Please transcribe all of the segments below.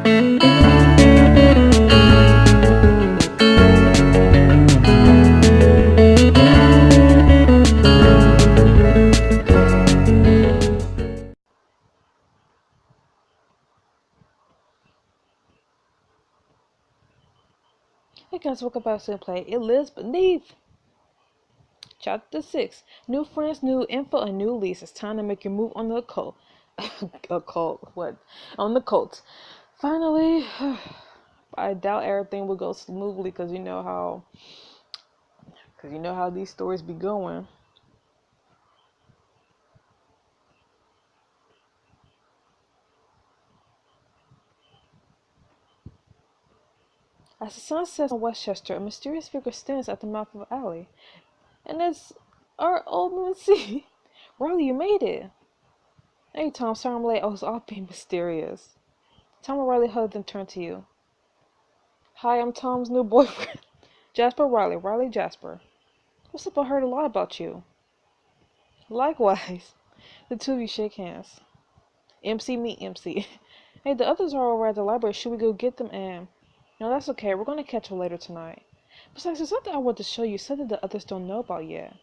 Hey guys, welcome back to the play. It lives beneath. Chapter 6. New friends, new info, and new leads. It's time to make your move on the occult. Occult? What? On the cult. Finally, I doubt everything will go smoothly because you know how these stories be going. As the sun sets on Westchester, a mysterious figure stands at the mouth of the alley. And it's our old MC. Riley, you made it. Hey Tom, sorry I'm late. I was all being mysterious. Tom and Riley hugged and turned to you. Hi, I'm Tom's new boyfriend. Jasper Riley. Riley Jasper. What's up? I heard a lot about you. Likewise. The two of you shake hands. MC, meet MC. Hey, the others are over at the library. Should we go get them? And no, that's okay. We're going to catch them later tonight. Besides, there's something I want to show you. Something the others don't know about yet.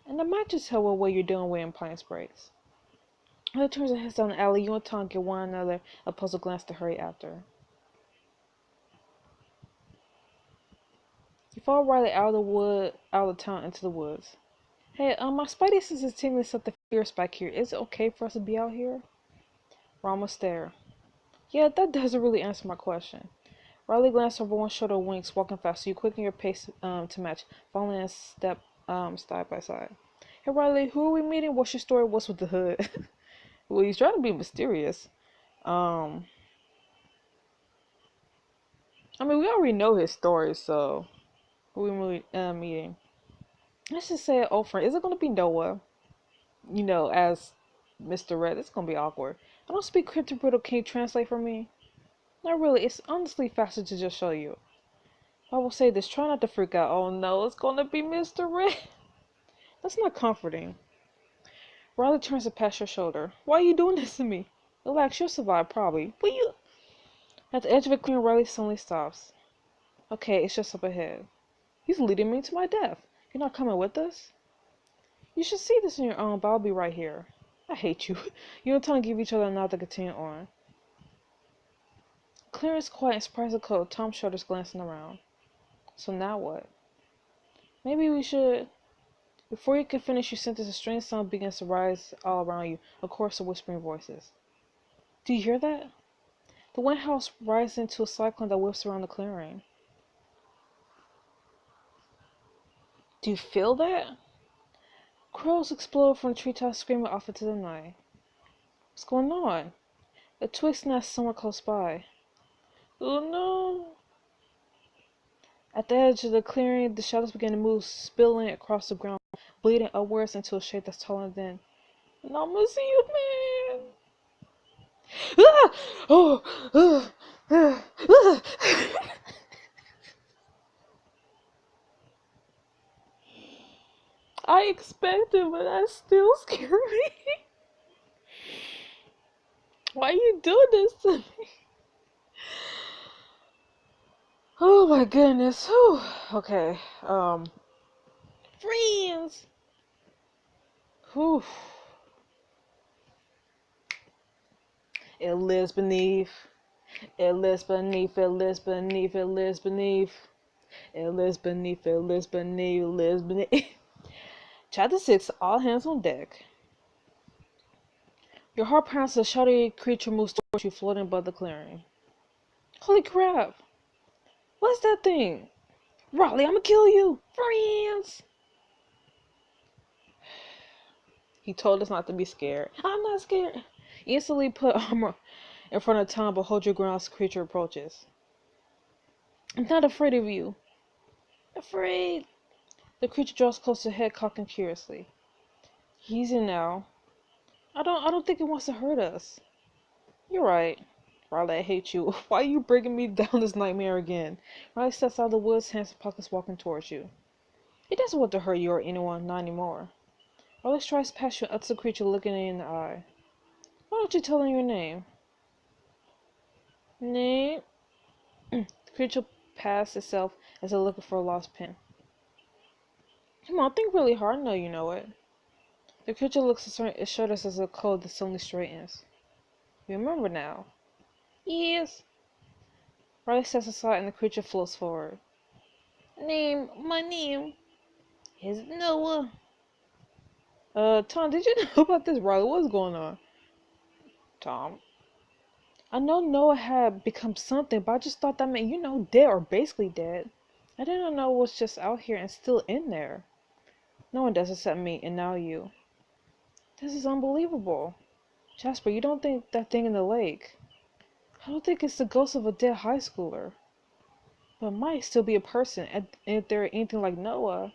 And I might just tell what you're doing wearing pine breaks. When it turns their heads down the alley, you and Tom give one another a puzzled glance to hurry after. You follow Riley out of the town into the woods. Hey, my spidey sense is tingling something fierce back here. Is it okay for us to be out here? Rama stared. Yeah, that doesn't really answer my question. Riley glanced over one shoulder and winks, walking fast, so you quicken your pace to match, following in step side by side. Hey Riley, who are we meeting? What's your story? What's with the hood? Well, he's trying to be mysterious. I mean, we already know his story, so who we meeting? Let's just say an old friend. Is it going to be Noah? You know, as Mr. Red. It's going to be awkward. I don't speak cryptic riddle. Can you translate for me? Not really. It's honestly faster to just show you. I will say this. Try not to freak out. Oh no, it's going to be Mr. Red. That's not comforting. Riley turns to past your shoulder. Why are you doing this to me? Relax, you'll survive, probably. But you... At the edge of a clearing, Riley suddenly stops. Okay, it's just up ahead. He's leading me to my death. You're not coming with us? You should see this on your own, but I'll be right here. I hate you. You and Tom give each other a nod to continue on. Clearance quiet and surprised the coat. Tom's shoulders glancing around. So now what? Maybe we should... Before you can finish your sentence, a strange sound begins to rise all around you, a chorus of whispering voices. Do you hear that? The wind house rises into a cyclone that whips around the clearing. Do you feel that? Crows explode from the treetops, screaming off into the night. What's going on? A twig snaps somewhere close by. Oh no! At the edge of the clearing, the shadows begin to move, spilling across the ground, bleeding upwards into a shape that's taller than... And I'm gonna see you, man! Ah! Oh! I expected, but that's still scary. Why are you doing this to me? Oh my goodness. Whew. Okay. Friends. Whew. It lives beneath. It lives beneath. It lives beneath. It lives beneath. It lives beneath. It lives beneath. It lives beneath. Chapter 6. All hands on deck. Your heart pounds as a shadowy creature moves towards you, floating above the clearing. Holy crap! What's that thing? Riley, I'm gonna kill you! Friends! He told us not to be scared. I'm not scared. You instantly put armor in front of Tom, but hold your ground as the creature approaches. I'm not afraid of you. Afraid? The creature draws closer, head cocking curiously. Easy now. I don't think it wants to hurt us. You're right. Riley, I hate you. Why are you bringing me down this nightmare again? Riley steps out of the woods, hands in pockets, walking towards you. He doesn't want to hurt you or anyone, not anymore. Riley strides past you and utters the creature, looking you in the eye. Why don't you tell him your name? Name. The creature passed itself as if looking for a lost pin. Come on, think really hard. I know you know it. The creature looks as short as a code that suddenly straightens. You remember now? Yes. Riley steps aside and the creature floats forward. My name is Noah. Tom, did you know about this, Riley? What's going on? Tom. I know Noah had become something, but I just thought that meant, dead or basically dead. I didn't know it was just out here and still in there. No one does except me, and now you. This is unbelievable. Jasper, you don't think that thing in the lake? I don't think it's the ghost of a dead high schooler. But it might still be a person, and if they're anything like Noah,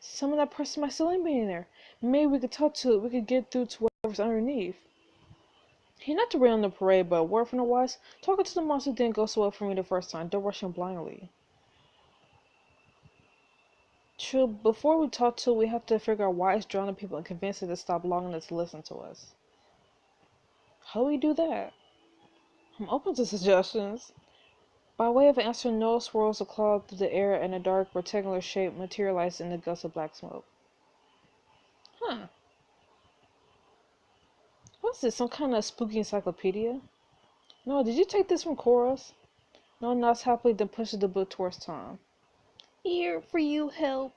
some of that person might still be in there. Maybe we could talk to it, we could get through to whatever's underneath. Hey, not to rain on the parade, but a word from the wise, talking to the monster didn't go so well for me the first time. Don't rush him blindly. True, before we talk to it, we have to figure out why it's drawing people and convince it to stop long enough to listen to us. How do we do that? I'm open to suggestions. By way of answer, Noah swirls a cloud through the air and a dark rectangular shape materializes in the gust of black smoke. Huh. What's this, some kind of spooky encyclopedia? No, did you take this from Chorus? Noah nods happily, then pushes the book towards Tom. Here for you, help.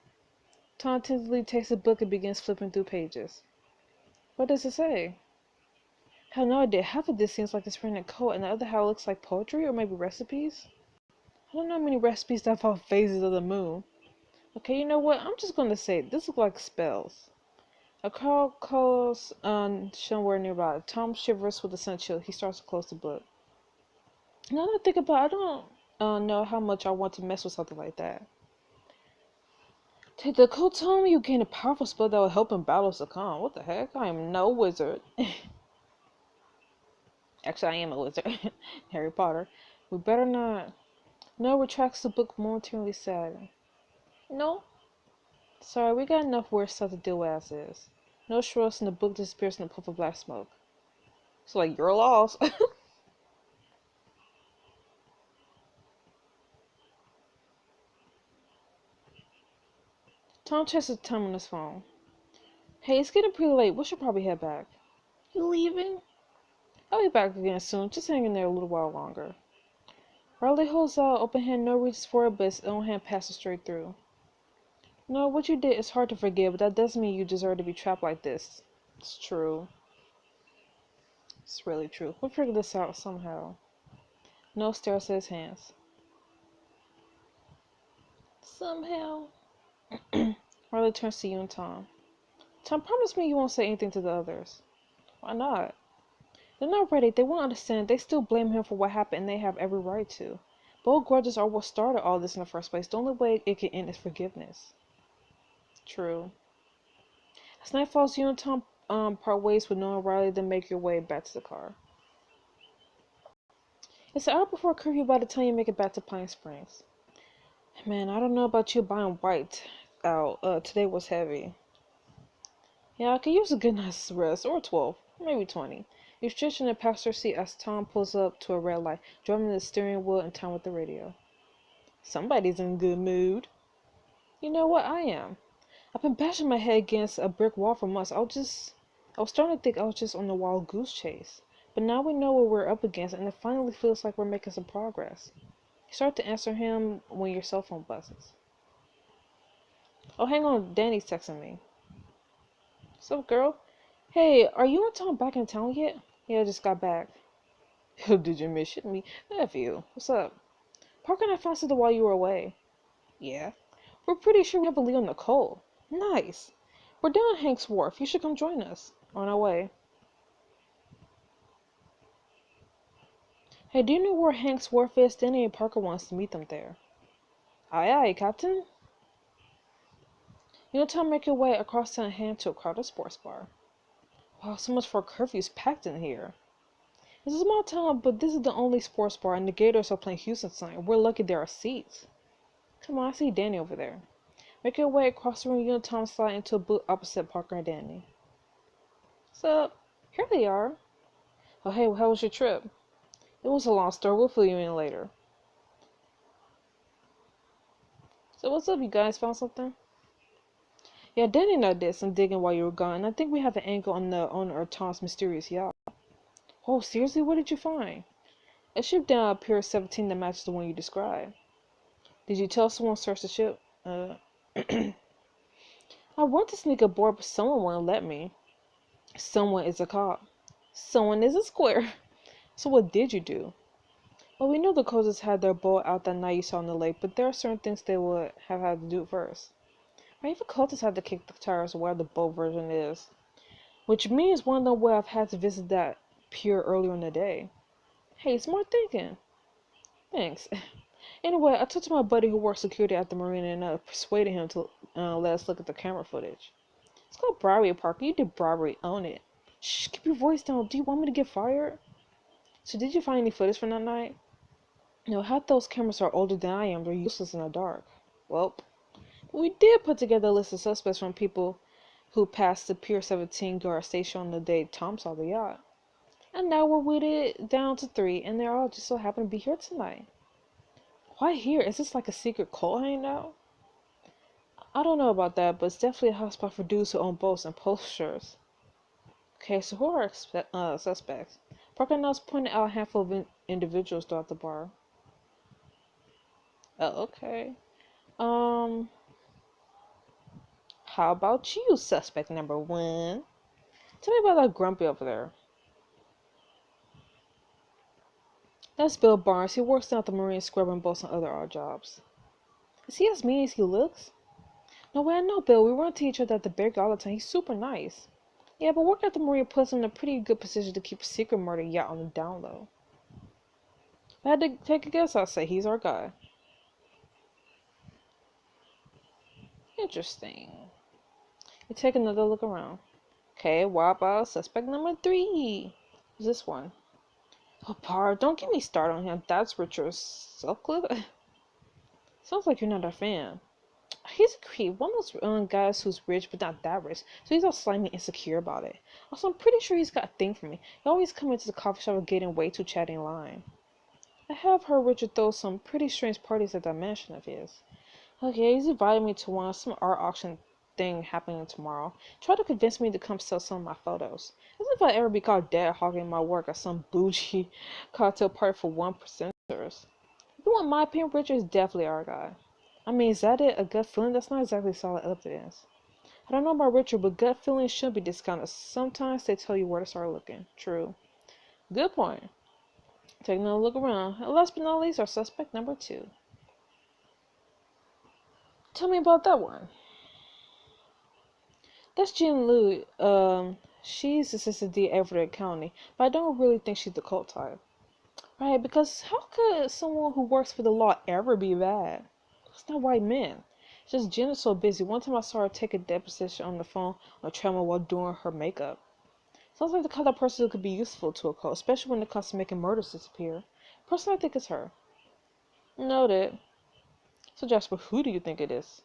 Tom tentatively takes the book and begins flipping through pages. What does it say? I have no idea. Half of this seems like it's written in code, and the other half looks like poetry or maybe recipes. I don't know many recipes that involve phases of the moon. Okay, you know what? I'm just going to say this looks like spells. A crowd calls somewhere nearby. Tom shivers with a sudden chill. He starts to close the book. Now that I think about it, I don't know how much I want to mess with something like that. Take the Otome, you gain a powerful spell that will help in battles to come. What the heck? I am no wizard. Actually, I am a wizard. Harry Potter. We better not. No retracts the book momentarily sad. No. Sorry, we got enough weird stuff to deal with as is. No shrugs and the book disappears in a puff of black smoke. It's like, you're lost. Tom checks the time on his phone. Hey, it's getting pretty late. We should probably head back. You leaving? I'll be back again soon. Just hang in there a little while longer. Riley holds out open hand, no reaches for it, but his own hand passes straight through. No, what you did is hard to forgive, but that doesn't mean you deserve to be trapped like this. It's true. It's really true. We'll figure this out somehow. No stares at his hands. Somehow. Riley turns to you and Tom. Tom, promise me you won't say anything to the others. Why not? They're not ready. They won't understand. They still blame him for what happened, and they have every right to. But old grudges are what started all this in the first place. The only way it can end is forgiveness. True. As night falls, you and Tom part ways with Noah and Riley, then make your way back to the car. It's an hour before curfew by the time you make it back to Pine Springs. Man, I don't know about you, but I'm white out. Today was heavy. Yeah, I could use a good night's rest, or 12, maybe 20. You stretch in the passenger seat as Tom pulls up to a red light, drumming the steering wheel in time with the radio. Somebody's in a good mood. You know what? I am. I've been bashing my head against a brick wall for months. I was starting to think I was just on the wild goose chase. But now we know what we're up against, and it finally feels like we're making some progress. You start to answer him when your cell phone buzzes. Oh, hang on. Danny's texting me. What's up, girl? Hey, are you and Tom back in town yet? Yeah, I just got back. Did you miss me? F you. What's up? Parker and I found something while you were away. Yeah. We're pretty sure we have a lead on Nicole. Nice. We're down at Hank's Wharf. You should come join us. On our way. Hey, do you know where Hank's Wharf is? Danny and Parker wants to meet them there. Aye, aye, Captain. You and Tom make your way across town and head to a crowded sports bar. Wow, so much for curfew's packed in here. It's a small town, but this is the only sports bar, and the Gators are playing Houston tonight. We're lucky there are seats. Come on, I see Danny over there. Make your way across the room. You and Tom slide into a booth opposite Parker and Danny. What's up? Here they are. Oh, hey, how was your trip? It It was a long story. We'll fill you in later. So what's up, you guys? Found something? Yeah, Danny and I did some digging while you were gone, and I think we have an angle on the owner of Tom's mysterious yacht. Oh, seriously? What did you find? A ship down at Pier 17 that matches the one you described. Did you tell someone to search the ship? I want to sneak aboard, but someone won't let me. Someone is a cop. Someone is a square. So what did you do? Well, we know the coasters had their boat out that night you saw on the lake, but there are certain things they would have had to do first. Right? Even cultists had to kick the tires of where the boat version is. Which means one of them would have had to visit that pier earlier in the day. Hey, smart thinking. Thanks. Anyway, I talked to my buddy who works security at the marina and persuaded him to let us look at the camera footage. It's called bribery, Parker. You did bribery. Own it. Shh, keep your voice down. Do you want me to get fired? So did you find any footage from that night? No, half those cameras are older than I am. They're useless in the dark. Well, we did put together a list of suspects from people who passed the Pier 17 guard station on the day Tom saw the yacht. And now we're whittled down to 3, and they all just so happen to be here tonight. Why here? Is this like a secret cult hangout? I don't know about that, but it's definitely a hotspot for dudes who own boats and posters. Okay, so who are suspects? Parker Nels pointed out a handful of individuals throughout the bar. Oh, okay. How about you, suspect number 1? Tell me about that grumpy over there. That's Bill Barnes. He works down at the Marine scrubbing boats and other odd jobs. Is he as mean as he looks? No way, I know Bill. We run into each other at the Berg all the time. He's super nice. Yeah, but working at the Marine puts him in a pretty good position to keep a secret murder yacht on the down low. If I had to take a guess, I'd say he's our guy. Interesting. We take another look around. Okay, what about suspect number 3? Who's this one? Oh, Par, don't get me started on him. That's Richard Sutcliffe. Sounds like you're not a fan. He's a creep. One of those guys who's rich, but not that rich. So he's all slimy and insecure about it. Also, I'm pretty sure he's got a thing for me. He always comes into the coffee shop getting way too chatty in line. I have heard Richard throw some pretty strange parties at that mansion of his. Okay, he's invited me to one, some art auction thing happening tomorrow. Tried to convince me to come sell some of my photos. As if I'd ever be caught dead hogging my work at some bougie cocktail party for 1%ers. If you want my opinion, Richard is definitely our guy. I mean, is that it? A gut feeling? That's not exactly solid evidence. I don't know about Richard, but gut feelings shouldn't be discounted. Sometimes they tell you where to start looking. True. Good point. Taking a look around. And last but not least, our suspect number 2. Tell me about that one. That's Jen Liu. She's assistant DA at Everett County, but I don't really think she's the cult type. Right, because how could someone who works for the law ever be bad? It's not white men. It's just Jen is so busy. One time I saw her take a deposition on the phone on a treadmill while doing her makeup. Sounds like the kind of person who could be useful to a cult, especially when it comes to making murders disappear. Personally, I think it's her. Noted. So Jasper, who do you think it is?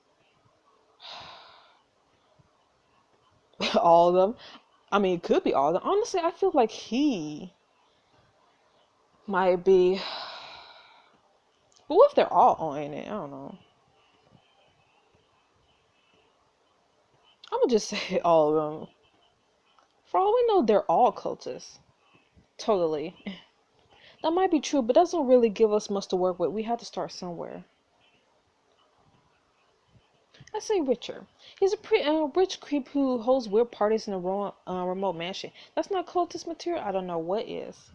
All of them. I mean, it could be all of them. Honestly, I feel like he might be. But what if they're all on it? I don't know. I'm gonna just say all of them. For all we know, they're all cultists. Totally. That might be true, but doesn't really give us much to work with. We have to start somewhere. I say Richard. He's a pretty rich creep who holds weird parties in a remote mansion. That's not cultist material. I don't know what is.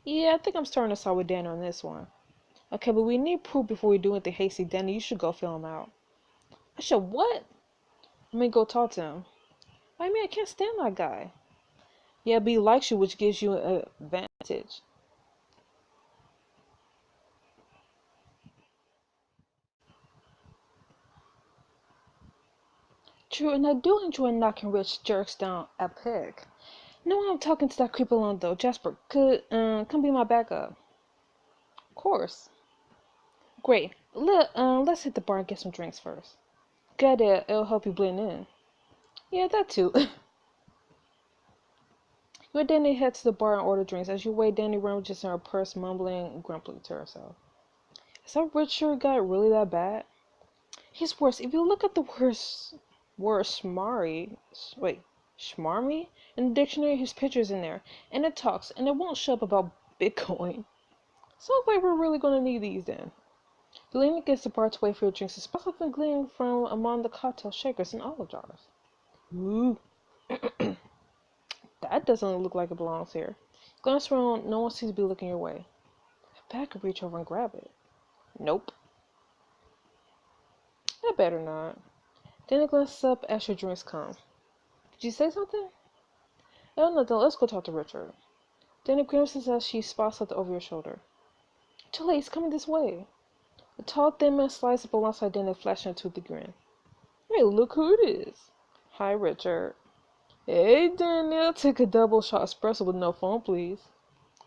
Yeah, I think I'm starting to side with Danny on this one. Okay, but we need proof before we do anything hasty. Danny, you should go fill him out. I should what? Let me go talk to him. I mean, I can't stand that guy. Yeah, but he likes you, which gives you an advantage. True, and I do enjoy knocking rich jerks down a peg. No, I'm talking to that creep alone though. Jasper, could come be my backup. Of course. Great. Let's hit the bar and get some drinks first. Good, it'll help you blend in. Yeah, that too. You and Danny head to the bar and order drinks. As you wait, Danny rummages in her purse, mumbling grumpily to herself. Is that Richard guy really that bad? He's worse. If you look at the word schmarmy in the dictionary, his picture's in there, and it talks, and it won't show up about Bitcoin. Sounds like we're really gonna need these then. You lean against the bar to wait for your drinks, especially something gleaming from among the cocktail shakers and olive jars. Ooh. That doesn't look like it belongs here. Glance around, no one seems to be looking your way. I bet I could reach over and grab it. Nope. I better not. Then it glances up as your drinks come. Did you say something? Oh, no, then let's go talk to Richard. Then it grimaces as she spots something over your shoulder. Too late, he's coming this way. A tall, thin man slides up alongside Danny, flashing a toothy grin. Hey, look who it is. Hi, Richard. Hey, Daniel, take a double shot espresso with no foam, please.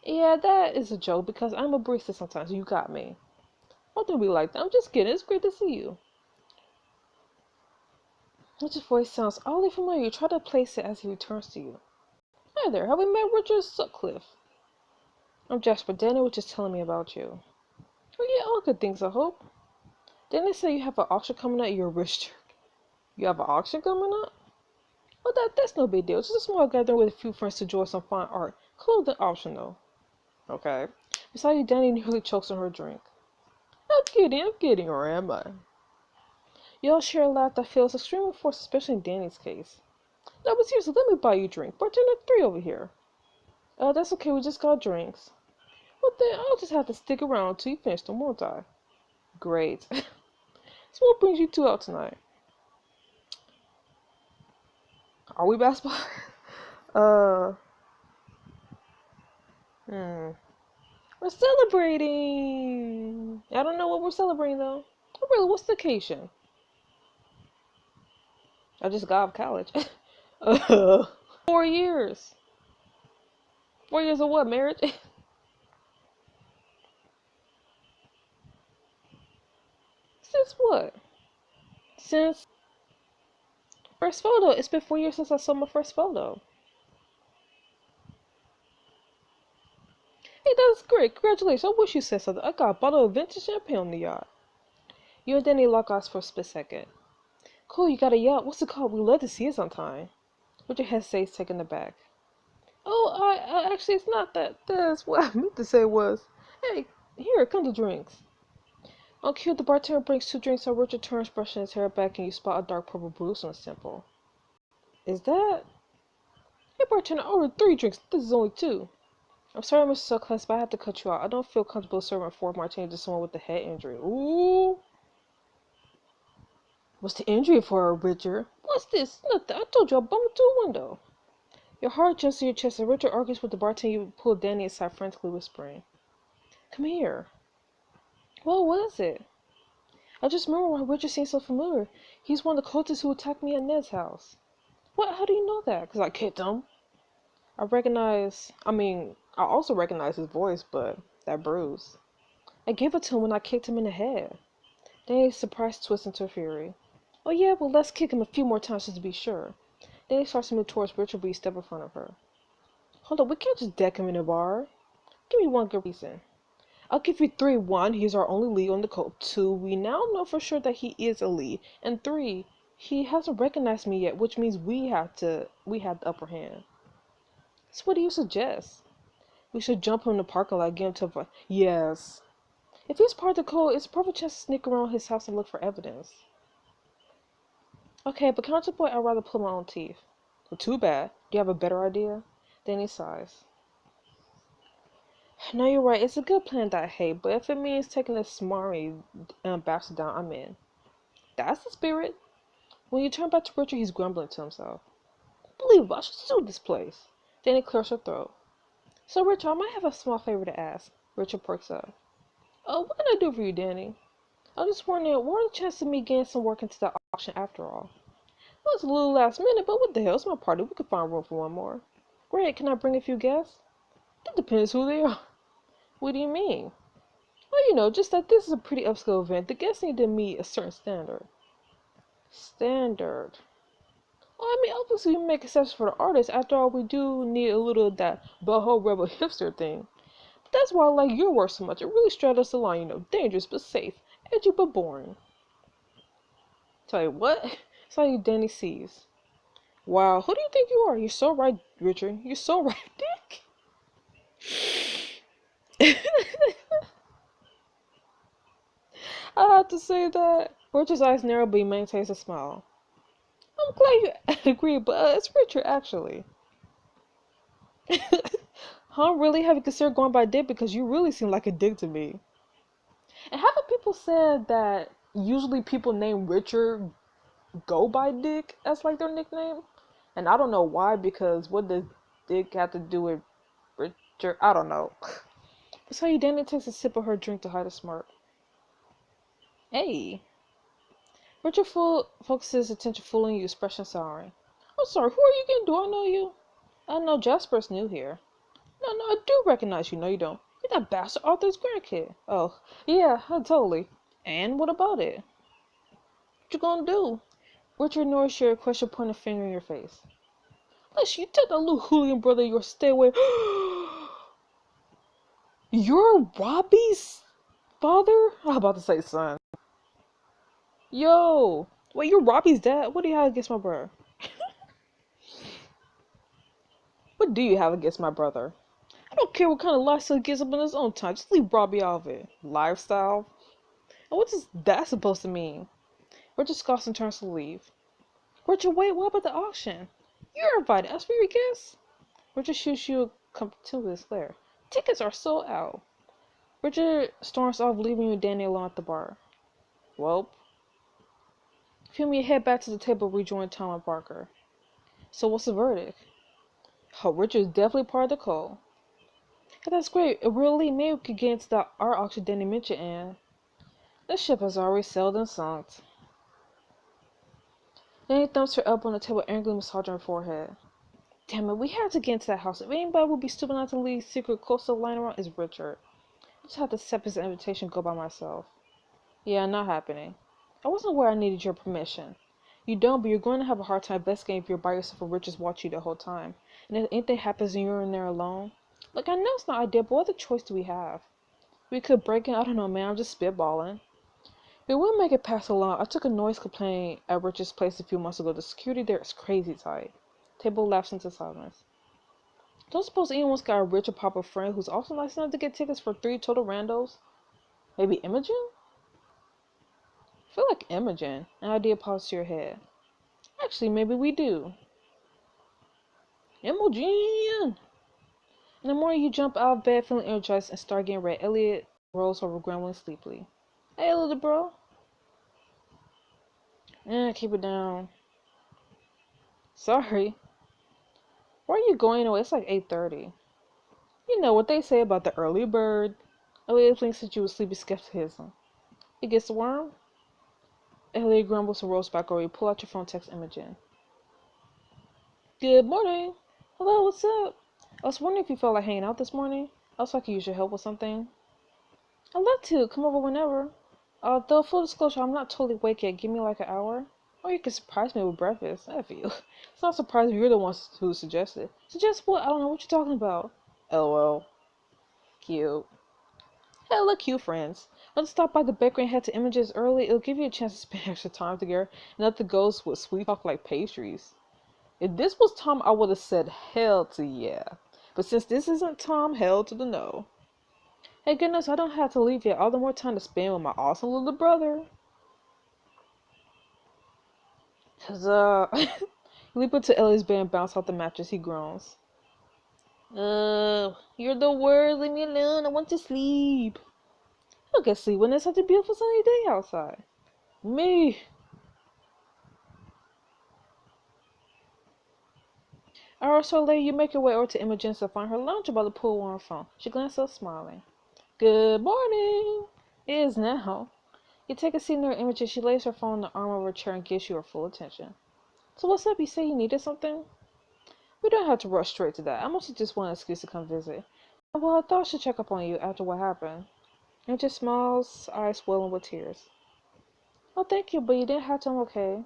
Yeah, that is a joke because I'm a barista sometimes. You got me. Oh, don't be like that. I'm just kidding. It's great to see you. Richard's voice sounds oddly familiar. You try to place it as he returns to you. Hi there. Have we met Richard Sutcliffe? I'm Jasper. Danny was just telling me about you. Oh, yeah, all good things, I hope. Didn't they say you have an auction coming up? You're a rich jerk. You have an auction coming up? Well, that's no big deal. It's just a small gathering with a few friends to enjoy some fine art. Clothing optional. Okay. Beside you, Danny nearly chokes on her drink. I'm kidding, or am I? You all share a laugh that feels extremely forced, especially in Danny's case. No, but seriously, let me buy you a drink. Bartender 3 over here. That's okay, we just got drinks. Well then, I'll just have to stick around till you finish them, won't I? Great. So what brings you two out tonight? Are we basketball? uh, We're celebrating! I don't know what we're celebrating though. Oh really, what's the occasion? I just got out of college. 4 years. 4 years of what, marriage? Since what? Since first photo. It's been 4 years since I saw my first photo. Hey, that's great. Congratulations. I wish you said something. I got a bottle of vintage champagne on the yacht. You and Danny lock eyes for a split second. Cool, you got a yacht. What's it called? We'd love to see it sometime. Richard hesitates, taken aback. Oh, I actually, it's not that. That's what I meant to say was, hey, here, come to drinks. On cue, the bartender brings 2 drinks, so Richard turns, brushing his hair back, and you spot a dark purple bruise on his temple. Is that? Hey, bartender, I ordered 3 drinks. This is only 2. I'm sorry, Mr. Sutcliffe, but I have to cut you out. I don't feel comfortable serving a 4th martini to someone with a head injury. Ooh. What's the injury for, Richard? What's this? Nothing. I told you I bumped into a window. Your heart jumps to your chest, and Richard argues with the bartender. You pull Danny aside, frantically whispering. Come here. Well, what is it? I just remember why Richard seems so familiar. He's one of the cultists who attacked me at Ned's house. What? How do you know that? Because I kicked him. I also recognize his voice, but that bruise. I gave it to him when I kicked him in the head. Danny's surprise twists into fury. Oh yeah, well let's kick him a few more times just to be sure. Danny starts to move towards Richard, but you step in front of her. Hold up, we can't just deck him in a bar. Give me one good reason. I'll give you 3. 1, he's our only lead on the cult. 2, we now know for sure that he is a lead. And 3, he hasn't recognized me yet, which means we have the upper hand. So what do you suggest? We should jump him in the parking lot, get him to yes. If he's part of the cult, it's a perfect chance to sneak around his house and look for evidence. Okay, but counterpoint, I'd rather pull my own teeth. Well, too bad. Do you have a better idea? Danny sighs. No, you're right. It's a good plan that I hate, but if it means taking a smarmy bastard down, I'm in. That's the spirit. When you turn back to Richard, he's grumbling to himself. Unbelievable, I should sue this place. Danny clears her throat. So, Richard, I might have a small favor to ask. Richard perks up. Oh, what can I do for you, Danny? I was just wondering, what are the chances of me getting some work into the auction after all? Well, it's a little last minute, but what the hell? It's my party. We could find room for one more. Great, can I bring a few guests? It depends who they are. What do you mean? Well, just that this is a pretty upscale event. The guests need to meet a certain standard. Standard? Well, I mean, obviously we make exceptions for the artists. After all, we do need a little of that boho rebel hipster thing. But that's why I like your work so much. It really straddles the line, dangerous but safe, edgy but boring. Tell you what, it's how you Danny sees. Wow, who do you think you are? You're so right, Richard. You're so right, Dick. I have to say that. Richard's eyes narrow, but he maintains a smile. I'm glad you agree, but it's Richard, actually. Huh? Really? Have you considered going by Dick? Because you really seem like a dick to me. And haven't people said that usually people named Richard go by Dick as like their nickname? And I don't know why, because what does Dick have to do with Richard? I don't know. So you Danny takes a sip of her drink to hide a smirk. Hey. Richard focuses his attention fully on you, expression souring. I'm sorry, who are you again? Do I know you? I know Jasper's new here. No, I do recognize you. No, you don't. You're that bastard Arthur's grandkid. Oh, yeah, totally. And what about it? What you gonna do? Richard ignores your question, pointing a finger in your face. Listen, you tell that little hooligan brother you'll stay away. You're Robbie's father? I'm about to say son. Yo, wait, you're Robbie's dad? What do you have against my brother? What do you have against my brother? I don't care what kind of lifestyle he gets up in his own time. Just leave Robbie out of it. Lifestyle? And what is that supposed to mean? Richard scoffs and turns to leave. Richard, wait, what about the auction? You're invited. As for your guests? Richard shoots you a contemptuous glare. Tickets are sold out. Richard storms off, leaving you and Danny alone at the bar. Welp. Film you head back to the table, rejoin Tom and Parker. So what's the verdict? Oh, Richard's definitely part of the call. Yeah, that's great. It really maybe we could get into the art auction Danny mentioned, and the ship has already sailed and sunk. Danny thumps her elbow on the table, angrily massaging her forehead. Damn it, we have to get into that house. If anybody would be stupid enough to leave secret coastal line around, it's Richard. I just have to accept his invitation and go by myself. Yeah, not happening. I wasn't aware I needed your permission. You don't, but you're going to have a hard time investigating if you're by yourself and Richard's watching you the whole time. And if anything happens and you're in there alone, look, I know it's not ideal, but what other choice do we have? We could break in. I don't know, man. I'm just spitballing. We will make it past along. I took a noise complaint at Richard's place a few months ago. The security there is crazy tight. Table lapsed into silence. Don't suppose anyone's got a rich or popular friend who's also nice enough to get tickets for 3 total randos? Maybe Imogen? I feel like Imogen. An idea pops to your head. Actually, maybe we do. Imogen! In the morning, you jump out of bed feeling energized and start getting ready. Elliot rolls over, grumbling sleepily. Hey, little bro. Keep it down. Sorry. Where are you going away? It's like 8:30. You know what they say about the early bird. Elliot blinks at you with sleepy skepticism. It gets the worm? Elliot grumbles and rolls back over. You pull out your phone, text Imogen. Good morning. Hello, what's up? I was wondering if you felt like hanging out this morning. Also, I could use your help with something. I'd love to. Come over whenever. Though, full disclosure, I'm not totally awake yet. Give me like an hour. Or you can surprise me with breakfast. I feel. It's not surprising you're the one who suggested. Suggest what? I don't know what you're talking about. LOL. Cute. Hey, look, cute friends. Let's stop by the bakery and head to Images early. It'll give you a chance to spend extra time together. Nothing goes with sweet talk like pastries. If this was Tom, I would have said hell to yeah. But since this isn't Tom, hell to the no. Hey, goodness, I don't have to leave yet. All the more time to spend with my awesome little brother. You leap into Ellie's bed and bounce off the mattress. He groans. You're the worst. Leave me alone. I want to sleep. I'll get sleep when it's such a beautiful sunny day outside. Me. An hour or so later, you make your way over to Imogen's to find her lounging by the pool on her phone. She glances up, smiling. Good morning. It is now. You take a seat near Imogen. She lays her phone on the arm of her chair and gives you her full attention. So what's up? You say you needed something? We don't have to rush straight to that. I mostly just want an excuse to come visit. Well, I thought I should check up on you after what happened. Imogen smiles, eyes swelling with tears. Oh, thank you, but you didn't have to. I'm okay.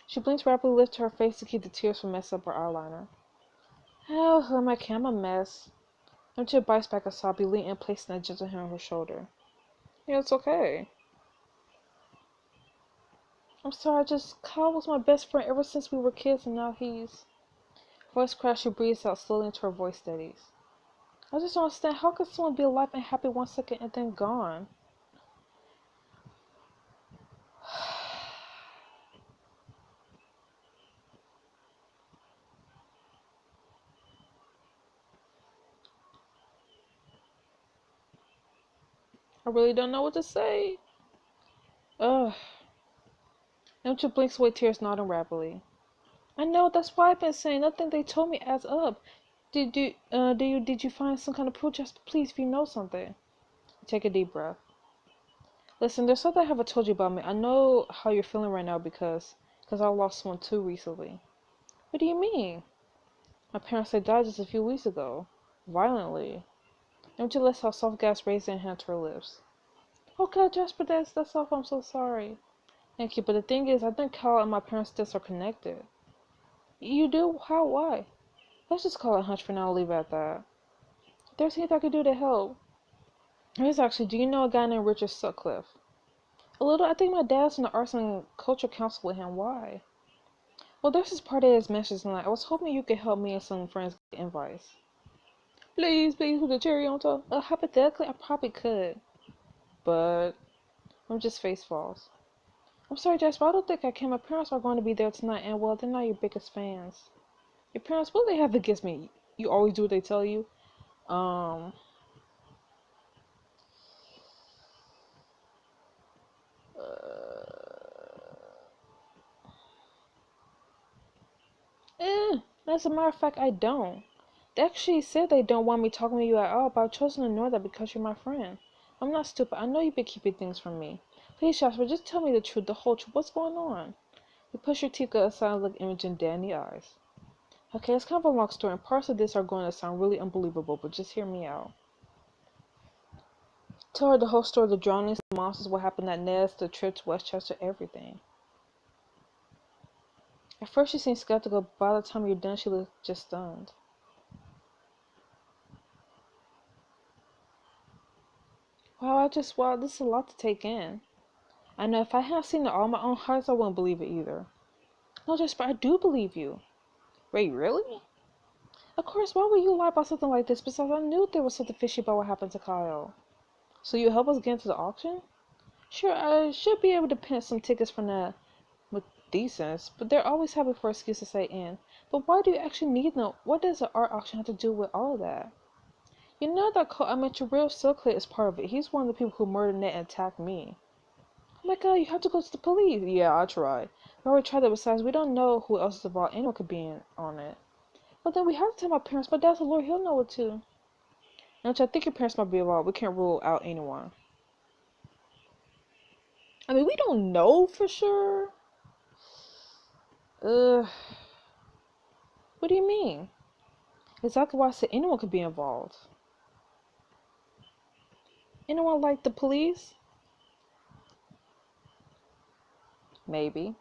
She blinks rapidly, lifts her face to keep the tears from messing up her eyeliner. Oh, who am I? I'm a mess. Imogen bites back a sob, leaning and placing a gentle hand on her shoulder. Yeah, it's okay. I'm sorry, Kyle was my best friend ever since we were kids, and now he's... Voice crash, she breathes out slowly until her voice steadies. I just don't understand, how could someone be alive and happy 1 second and then gone? I really don't know what to say. Ugh. Imogen blinks away tears, nodding rapidly. I know, that's why I've been saying nothing they told me adds up. Did you find some kind of proof? Just please, if you know something. Take a deep breath. Listen, there's something I haven't told you about me. I know how you're feeling right now because I lost someone too recently. What do you mean? My parents, they died just a few weeks ago. Violently. Imogen lets out soft gas, raising her hand to her lips. Oh God, Jasper, that's awful. I'm so sorry. Thank you, but the thing is, I think Kyle and my parents' deaths are connected. You do? How? Why? Let's just call it a hunch for now and leave it at that. If there's anything I could do to help. Yes, actually, do you know a guy named Richard Sutcliffe? A little. I think my dad's in the Arts and Culture Council with him. Why? Well, there's this party at his mansion tonight. I was hoping you could help me and some friends get invites. Please, with the cherry on top. Hypothetically, I probably could. But I'm just face falls. I'm sorry, Jasper, I don't think I can. My parents are going to be there tonight, and well, they're not your biggest fans. Your parents, what do they have against me? You always do what they tell you. Um, as a matter of fact, I don't. They actually said they don't want me talking to you at all, but I've chosen to ignore that because you're my friend. I'm not stupid. I know you've been keeping things from me. Please, Jasper, just tell me the truth, the whole truth. What's going on? You push your teeth aside and look Imogen dead in the eyes. Okay, it's kind of a long story, and parts of this are going to sound really unbelievable, but just hear me out. Tell her the whole story, the drownings, the monsters, what happened at Nest, the trip to Westchester, everything. At first she seemed skeptical, but by the time you're done, she looked just stunned. Wow, this is a lot to take in. I know if I hadn't seen it all in my own eyes, I wouldn't believe it either. No, Jasper, I do believe you. Wait, really? Of course, why would you lie about something like this? Besides, I knew there was something fishy about what happened to Kyle. So you help us get into the auction? Sure, I should be able to pin some tickets from that with decence, but they're always happy for an excuse to say in. But why do you actually need them? What does the art auction have to do with all of that? You know that I meant your real Silklet is part of it. He's one of the people who murdered Ned and attacked me. Oh my God, you have to go to the police. Yeah, I tried. We already tried that. Besides, we don't know who else is involved. Anyone could be in on it. But then we have to tell my parents. My dad's a lawyer. He'll know it too. And I think your parents might be involved. We can't rule out anyone. I mean, we don't know for sure. What do you mean? Exactly why I said anyone could be involved. Anyone like the police? Maybe.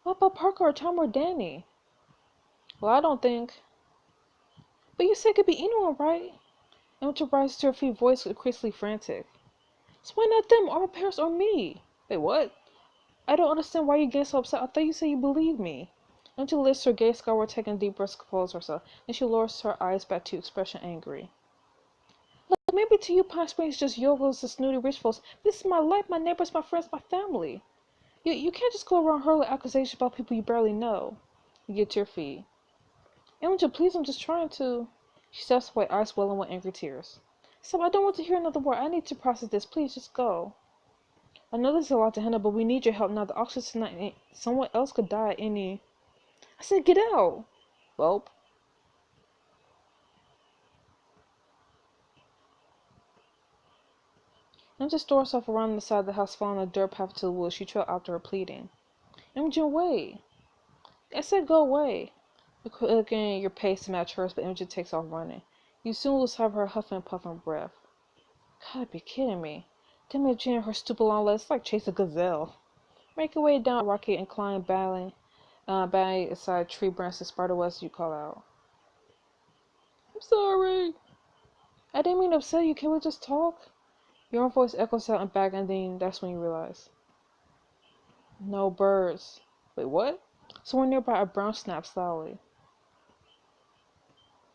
What about Parker or Tom or Danny? Well, I don't think. But you said it could be anyone, right? Imogen rises to her feet, voice increasingly frantic. So why not them, or my parents, or me? Wait, what? I don't understand why you're getting so upset. I thought you said you believed me. Imogen lifts her gaze skyward, taking a deep breath to compose herself. Then she lowers her eyes back to expression angry. Look, maybe to you Pine Springs is just yogos and snooty rich folks. This is my life, my neighbors, my friends, my family. You can't just go around hurling accusations about people you barely know. You get to your feet. Imogen, please, I'm just trying to... She steps away, eyes welling with angry tears. So I don't want to hear another word. I need to process this. Please, just go. I know this is a lot to handle, but we need your help now. The auction's tonight. Someone else could die at any... I said get out. Well. Imogen threw herself around the side of the house, following the dirt path to the woods. She trailed after her, pleading. Imogen, wait. I said go away. You're quickening your pace to match hers, but Imogen takes off running. You soon lose sight of her huffing and puffing breath. Gotta be kidding me. Damn Imogen, her stupid long legs, like chase a gazelle. Make your way down a rocky incline, battling aside tree branches, spider webs. You call out, "I'm sorry. I didn't mean to upset you. Can we just talk?" Your own voice echoes out and back, and then that's when you realize, no birds. Wait, what? Somewhere nearby, a brown snaps loudly.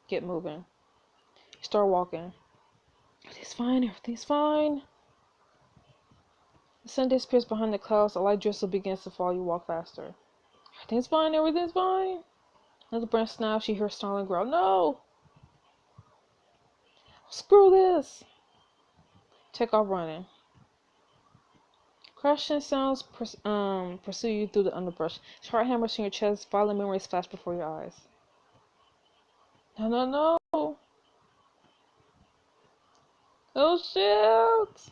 Get moving. You start walking. Everything's fine. Everything's fine. The sun disappears behind the clouds. A light drizzle begins to fall. You walk faster. Everything's fine. Everything's fine. Another branch snaps. You hear a snarling growl. No! Screw this! Take off running. Crashing sounds pursue you through the underbrush. Sharp hammers in your chest. Violent memories flash before your eyes. No, no, no! Oh shit!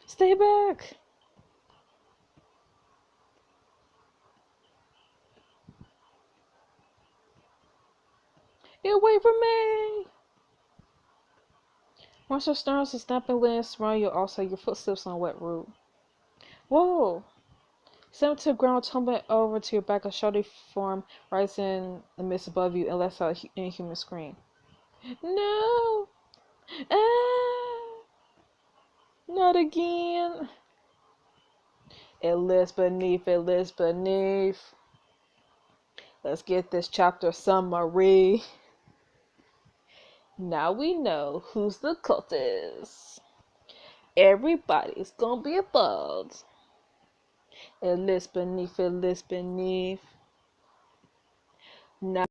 Stay back! Get away from me! Monster snarls and snapping limbs surround you. Also, your foot slips on a wet root. Whoa! Slam to the ground, tumbling over to your back. A shoddy form rises in the mist above you and lets out an inhuman scream. No! Ah! Not again! It lives beneath. It lives beneath. Let's get this chapter summary. Now we know who's the cultist. Everybody's gonna be involved. It lives beneath. It lives beneath. Now